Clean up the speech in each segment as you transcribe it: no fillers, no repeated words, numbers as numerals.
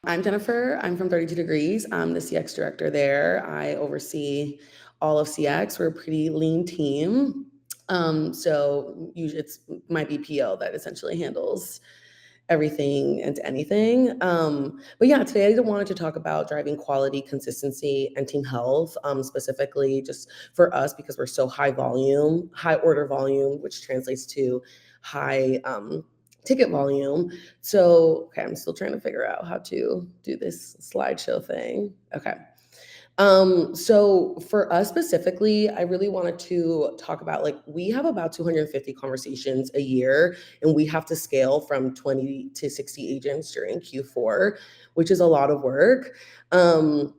I'm Jennifer. I'm from 32 Degrees. I'm the CX director there. I oversee all of CX. We're a pretty lean team. So usually it's my BPO that essentially handles everything and anything. But yeah, today I wanted to talk about driving quality, consistency, and team health, specifically just for us because we're so high volume, high order volume, which translates to high ticket volume. So, okay, I'm still trying to figure out how to do this slideshow thing. Okay. So for us specifically, I really wanted to talk about like we have about 250 conversations a year, and we have to scale from 20 to 60 agents during Q4, which is a lot of work. Um,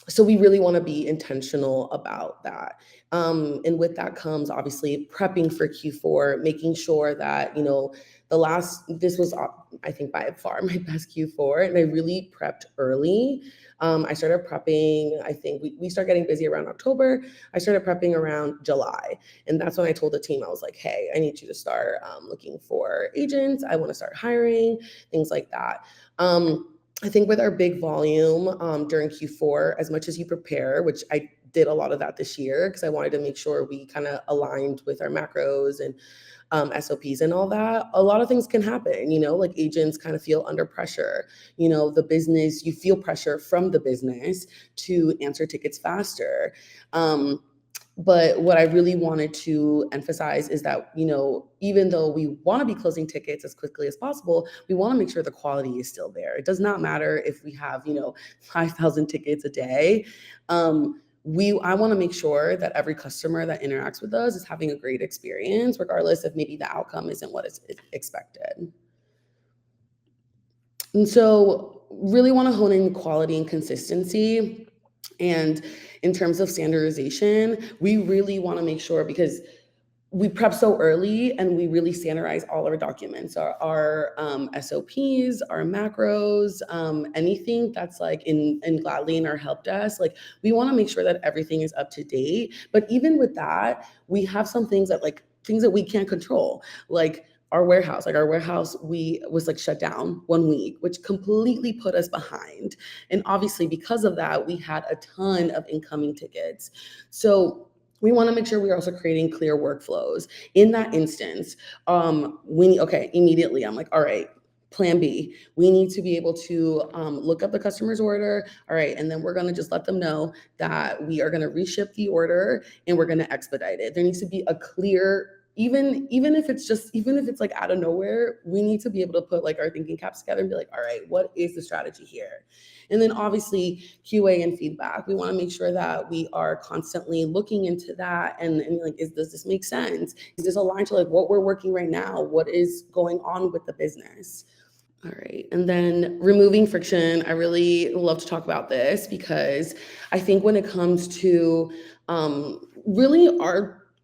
so we really want to be intentional about that. And with that comes obviously prepping for Q4, making sure that, this was, I think by far my best Q4, and I really prepped early. I started prepping, I think we start getting busy around October. I started prepping around July. And that's when I told the team, I was like, hey, I need you to start looking for agents. I want to start hiring, things like that. I think with our big volume during Q4, as much as you prepare, which I did a lot of that this year because I wanted to make sure we kind of aligned with our macros and SOPs and all that, a lot of things can happen, like agents kind of feel under pressure. The business, you feel pressure from the business to answer tickets faster. But what I really wanted to emphasize is that, even though we want to be closing tickets as quickly as possible, we want to make sure the quality is still there. It does not matter if we have, 5,000 tickets a day. I want to make sure that every customer that interacts with us is having a great experience, regardless if maybe the outcome isn't what is expected. And so really want to hone in quality and consistency. And in terms of standardization, we really want to make sure because we prep so early and we really standardize all our documents, our SOPs, our macros, anything that's like in Gladly in our help desk. Like we want to make sure that everything is up to date. But even with that, we have some things that we can't control, like our warehouse we was like shut down 1 week, which completely put us behind. And obviously because of that, we had a ton of incoming tickets. So we want to make sure we're also creating clear workflows. In that instance, immediately I'm like, all right, plan B, we need to be able to look up the customer's order. All right, and then we're going to just let them know that we are going to reship the order and we're going to expedite it. There needs to be a clear, even if it's like out of nowhere, we need to be able to put like our thinking caps together and be like, all right, what is the strategy here? And then obviously QA and feedback. We want to make sure that we are constantly looking into that and like, does this make sense? Is this aligned to like what we're working right now? What is going on with the business? All right. And then removing friction. I really love to talk about this because I think when it comes to really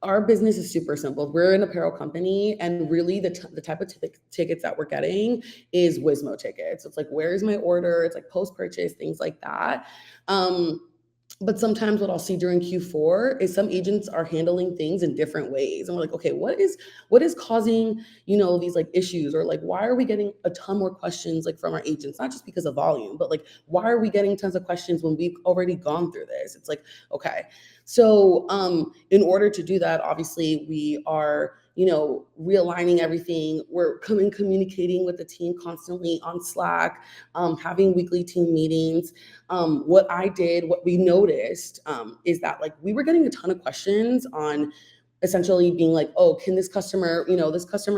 our business is super simple. We're an apparel company, and really the type of tickets that we're getting is Wismo tickets. It's like, where's my order? It's like post purchase, things like that. Um, but sometimes what I'll see during Q4 is some agents are handling things in different ways. And we're like, okay, what is causing, these like issues, or like why are we getting a ton more questions like from our agents, not just because of volume, but like why are we getting tons of questions when we've already gone through this? It's like, okay. So in order to do that, obviously we are realigning everything. We're communicating with the team constantly on Slack, having weekly team meetings. What we noticed is that like we were getting a ton of questions on essentially being like, oh, can this customer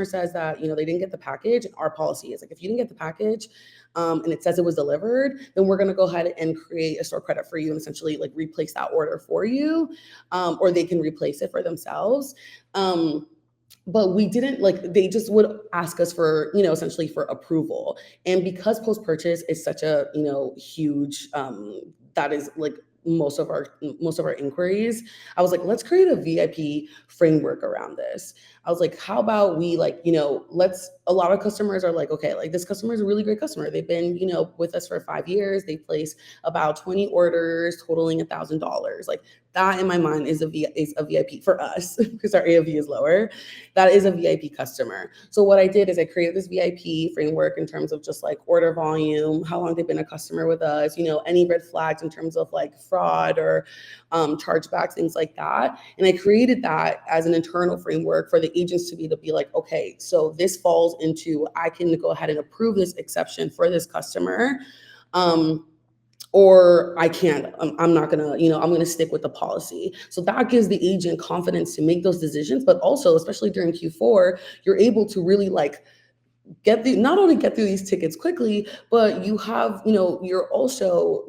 says that, they didn't get the package. And our policy is like, if you didn't get the package and it says it was delivered, then we're going to go ahead and create a store credit for you and essentially like replace that order for you, or they can replace it for themselves. But we didn't like, they just would ask us for, essentially for approval. And because post purchase is such a, huge, that is like most of our inquiries, I was like, let's create a VIP framework around this. I was like, how about we like, a lot of customers are like, okay, like this customer is a really great customer. They've been, with us for 5 years. They place about 20 orders totaling $1,000. Like that in my mind is a VIP for us because our AOV is lower. That is a VIP customer. So what I did is I created this VIP framework in terms of just like order volume, how long they've been a customer with us, any red flags in terms of like fraud or chargebacks, things like that. And I created that as an internal framework for the agents to be able to be like, okay, so this falls into, I can go ahead and approve this exception for this customer. Or I can't, I'm not gonna, I'm gonna stick with the policy. So that gives the agent confidence to make those decisions, but also, especially during Q4, you're able to really like not only get through these tickets quickly, but you have, you're also,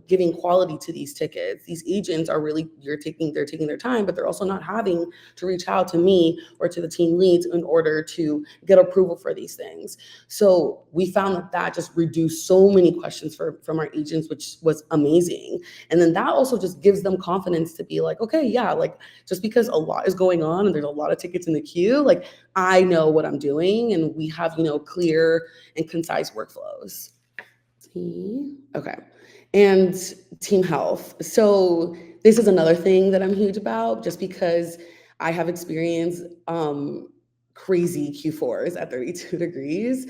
giving quality to these tickets. These agents are really, they're taking their time, but they're also not having to reach out to me or to the team leads in order to get approval for these things. So we found that just reduced so many questions from our agents, which was amazing. And then that also just gives them confidence to be like, okay, yeah, like just because a lot is going on and there's a lot of tickets in the queue, like I know what I'm doing, and we have, clear and concise workflows. Okay. And team health. So this is another thing that I'm huge about, just because I have experienced crazy Q4s at 32 degrees.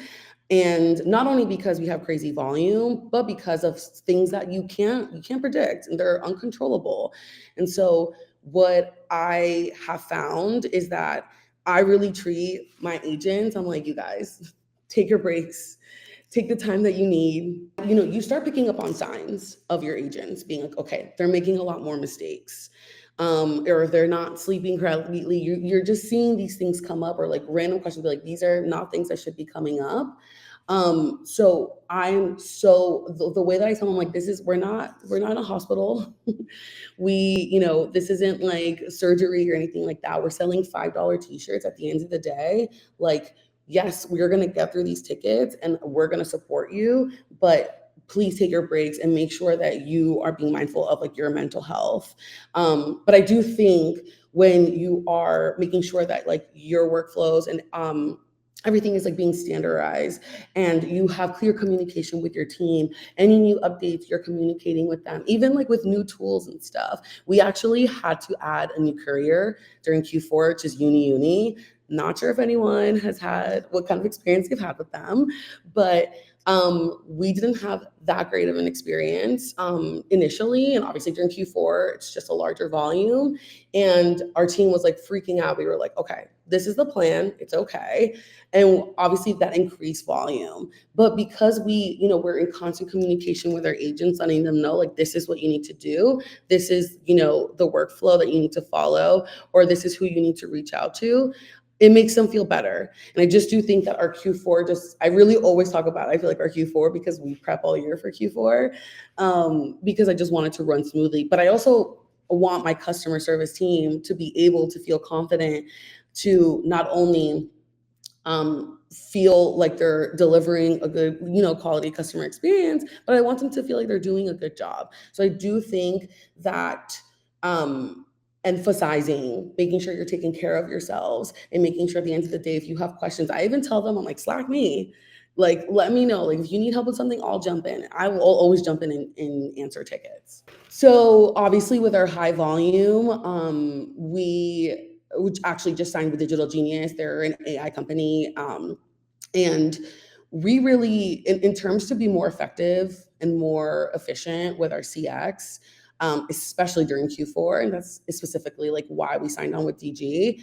And not only because we have crazy volume, but because of things that you can't predict and they're uncontrollable. And so what I have found is that I really treat my agents, I'm like, you guys, take your breaks, take the time that you need. You start picking up on signs of your agents being like, okay, they're making a lot more mistakes. Or they're not sleeping correctly. You're just seeing these things come up, or like random questions, like these are not things that should be coming up. So the way that I tell them, like, we're not in a hospital. This isn't like surgery or anything like that. We're selling $5 t-shirts at the end of the day. Like, yes, we're going to get through these tickets and we're going to support you, but please take your breaks and make sure that you are being mindful of like your mental health. But I do think when you are making sure that like your workflows and everything is like being standardized and you have clear communication with your team, any new updates you're communicating with them, even like with new tools and stuff. We actually had to add a new courier during Q4, which is Uni. Not sure if anyone has had what kind of experience you've had with them, but we didn't have that great of an experience initially. And obviously during Q4, it's just a larger volume. And our team was like freaking out. We were like, okay, this is the plan. It's okay. And obviously that increased volume. But because we're in constant communication with our agents, letting them know, like, this is what you need to do. This is, the workflow that you need to follow, or this is who you need to reach out to. It makes them feel better. And I just do think that our Q4 I really always talk about, I feel like our Q4, because we prep all year for Q4, because I just want it to run smoothly. But I also want my customer service team to be able to feel confident to not only feel like they're delivering a good, quality customer experience, but I want them to feel like they're doing a good job. So I do think that emphasizing, making sure you're taking care of yourselves and making sure at the end of the day, if you have questions, I even tell them, I'm like, Slack me. Like, let me know. Like, if you need help with something, I'll jump in. I will always jump in and answer tickets. So obviously with our high volume, we actually just signed with Digital Genius. They're an AI company. And we really, in terms to be more effective and more efficient with our CX, especially during Q4, and that's specifically like why we signed on with DG,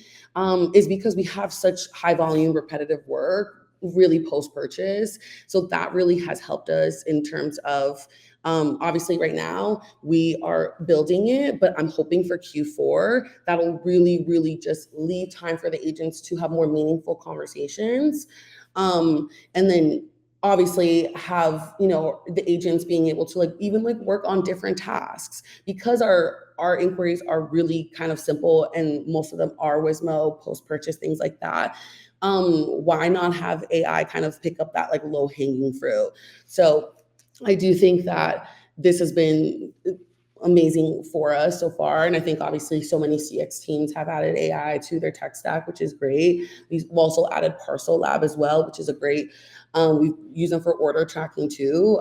is because we have such high volume, repetitive work, really post-purchase. So that really has helped us in terms of, obviously right now we are building it, but I'm hoping for Q4, that'll really, really just leave time for the agents to have more meaningful conversations. And then obviously have, the agents being able to like even like work on different tasks, because our inquiries are really kind of simple and most of them are Wismo, post-purchase, things like that. Why not have AI kind of pick up that like low hanging fruit? So I do think that this has been amazing for us so far. And I think obviously so many CX teams have added AI to their tech stack, which is great. We've also added Parcel Lab as well, which is a great, we use them for order tracking too,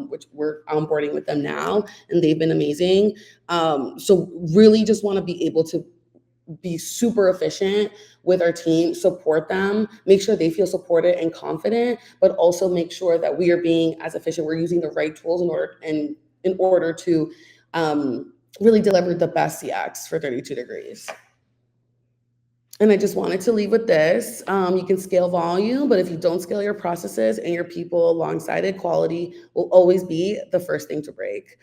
which we're onboarding with them now, and they've been amazing. So really just want to be able to be super efficient with our team, support them, make sure they feel supported and confident, but also make sure that we are being as efficient. We're using the right tools in order to really deliver the best CX for 32 Degrees. And I just wanted to leave with this. You can scale volume, but if you don't scale your processes and your people alongside it, quality will always be the first thing to break.